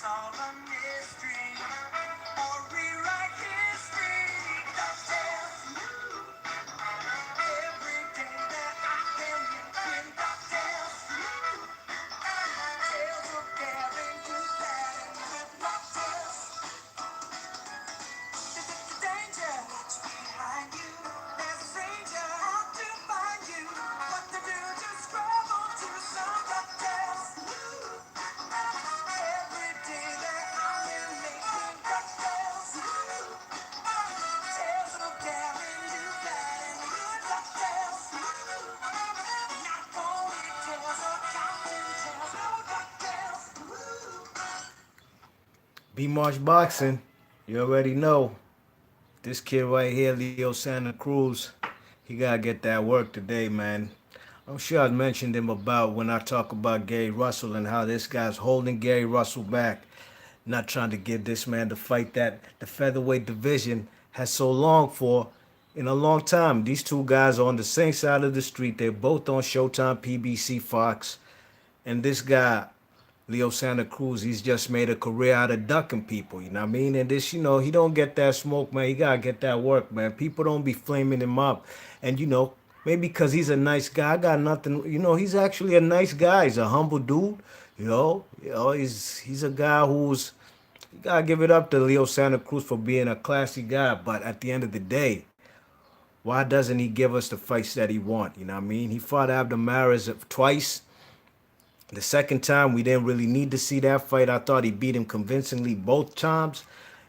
solve a mystery or rewrite history. DuckTales. Every day that I can win DuckTales. Tales of daring, good, bad, and good. DuckTales. The danger lurks behind you. There's a stranger out to find you. What to do? Just scramble to some DuckTales. Every day that I am making DuckTales. Tales of daring, do bad and good DuckTales. Not only tales of counting tales, no DuckTales. B-March Boxing, you already know. This kid right here, Leo Santa Cruz, he gotta get that work today, man. I'm sure I mentioned him about when I talk about Gary Russell and how this guy's holding Gary Russell back, not trying to give this man the fight that the featherweight division has so long for in a long time. These two guys are on the same side of the street. They're both on Showtime, PBC, Fox. And this guy, Leo Santa Cruz, he's just made a career out of ducking people, you know what I mean? And this, he don't get that smoke, man. He gotta get that work, man. People don't be flaming him up. And maybe because he's a nice guy, I got nothing, he's actually a nice guy. He's a humble dude, he's a guy who's you gotta give it up to Leo Santa Cruz for being a classy guy. But at the end of the day, why doesn't he give us the fights that he want? You know what I mean? He fought Abdamaris twice. The second time, we didn't really need to see that fight. I thought he beat him convincingly both times.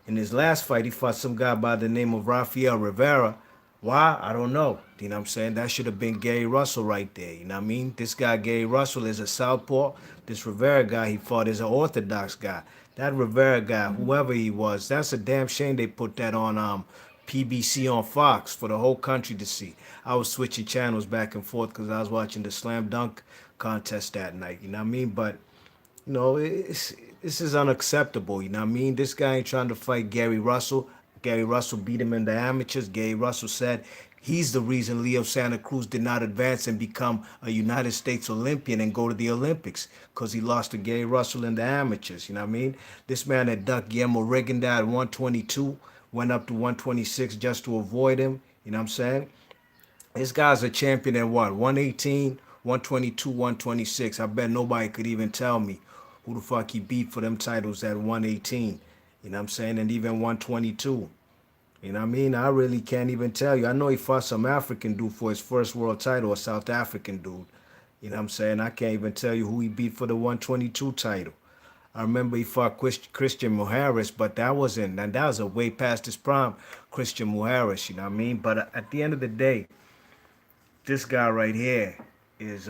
In his last fight, he fought some guy by the name of Rafael Rivera. Why? I don't know. You know what I'm saying? That should have been Gary Russell right there. You know what I mean? This guy, Gary Russell, is a southpaw. This Rivera guy he fought is an orthodox guy. That Rivera guy, whoever he was, that's a damn shame they put that on PBC on Fox for the whole country to see. I was switching channels back and forth because I was watching the slam dunk contest that night. You know what I mean? But this is unacceptable. You know what I mean? This guy ain't trying to fight Gary Russell. Gary Russell beat him in the amateurs. Gary Russell said he's the reason Leo Santa Cruz did not advance and become a United States Olympian and go to the Olympics because he lost to Gary Russell in the amateurs. You know what I mean? This man had ducked Guillermo Rigondeaux at 122, went up to 126 just to avoid him. You know what I'm saying? This guy's a champion at what? 118, 122, 126. I bet nobody could even tell me who the fuck he beat for them titles at 118. You know what I'm saying? And even 122. You know what I mean? I really can't even tell you. I know he fought some African dude for his first world title, a South African dude. You know what I'm saying? I can't even tell you who he beat for the 122 title. I remember he fought Christian Muharis, but that was a way past his prime, Christian Muharis, you know what I mean? But at the end of the day, this guy right here is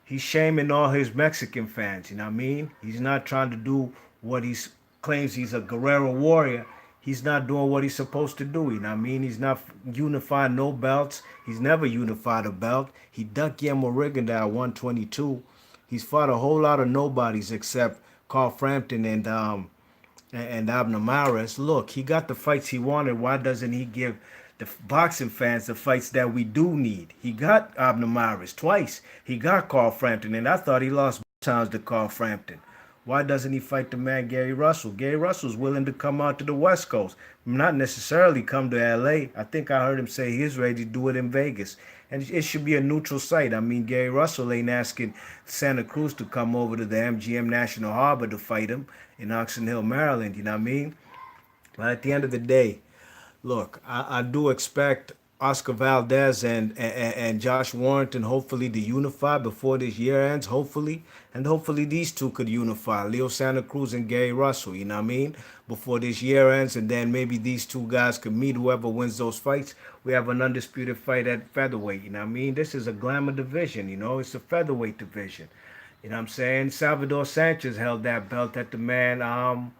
he's shaming all his Mexican fans, you know what I mean? He's not trying to do what he claims he's a guerrero warrior. He's not doing what he's supposed to do, you know what I mean? He's not unifying no belts. He's never unified a belt. He ducked Guillermo Rigondeaux at 122. He's fought a whole lot of nobodies except Carl Frampton and Abner Maris. Look, he got the fights he wanted. Why doesn't he give the boxing fans the fights that we do need? He got Abner Maris twice. He got Carl Frampton, and I thought he lost times to Carl Frampton. Why doesn't he fight the man Gary Russell? Gary Russell's willing to come out to the West Coast, not necessarily come to LA. I think I heard him say he's ready to do it in Vegas. And it should be a neutral site. I mean, Gary Russell ain't asking Santa Cruz to come over to the MGM National Harbor to fight him in Oxon Hill, Maryland. You know what I mean? But at the end of the day, look, I do expect Oscar Valdez and Josh Warrington hopefully to unify before this year ends, hopefully. And hopefully these two could unify, Leo Santa Cruz and Gary Russell, you know what I mean? Before this year ends, and then maybe these two guys could meet. Whoever wins those fights, we have an undisputed fight at featherweight, you know what I mean? This is a glamour division, it's a featherweight division. You know what I'm saying? Salvador Sanchez held that belt that the man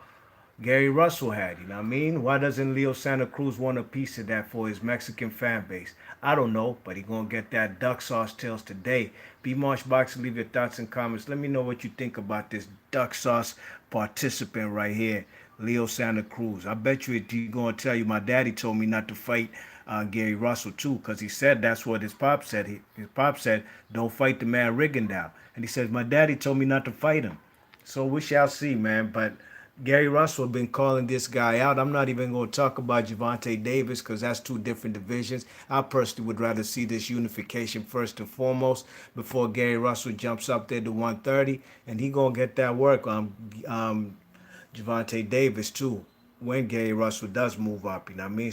Gary Russell had, you know what I mean? Why doesn't Leo Santa Cruz want a piece of that for his Mexican fan base? I don't know, but he gonna get that duck sauce tails today. B Marsh Boxing, leave your thoughts and comments. Let me know what you think about this duck sauce participant right here, Leo Santa Cruz. I bet you he's gonna tell you my daddy told me not to fight Gary Russell too, because he said that's what his pop said. His pop said, don't fight the man Rigondeaux. And he says, my daddy told me not to fight him. So we shall see, man. But Gary Russell been calling this guy out. I'm not even going to talk about Javante Davis because that's two different divisions. I personally would rather see this unification first and foremost before Gary Russell jumps up there to 130, and he gonna get that work on Javante Davis too when Gary Russell does move up. You know what I mean?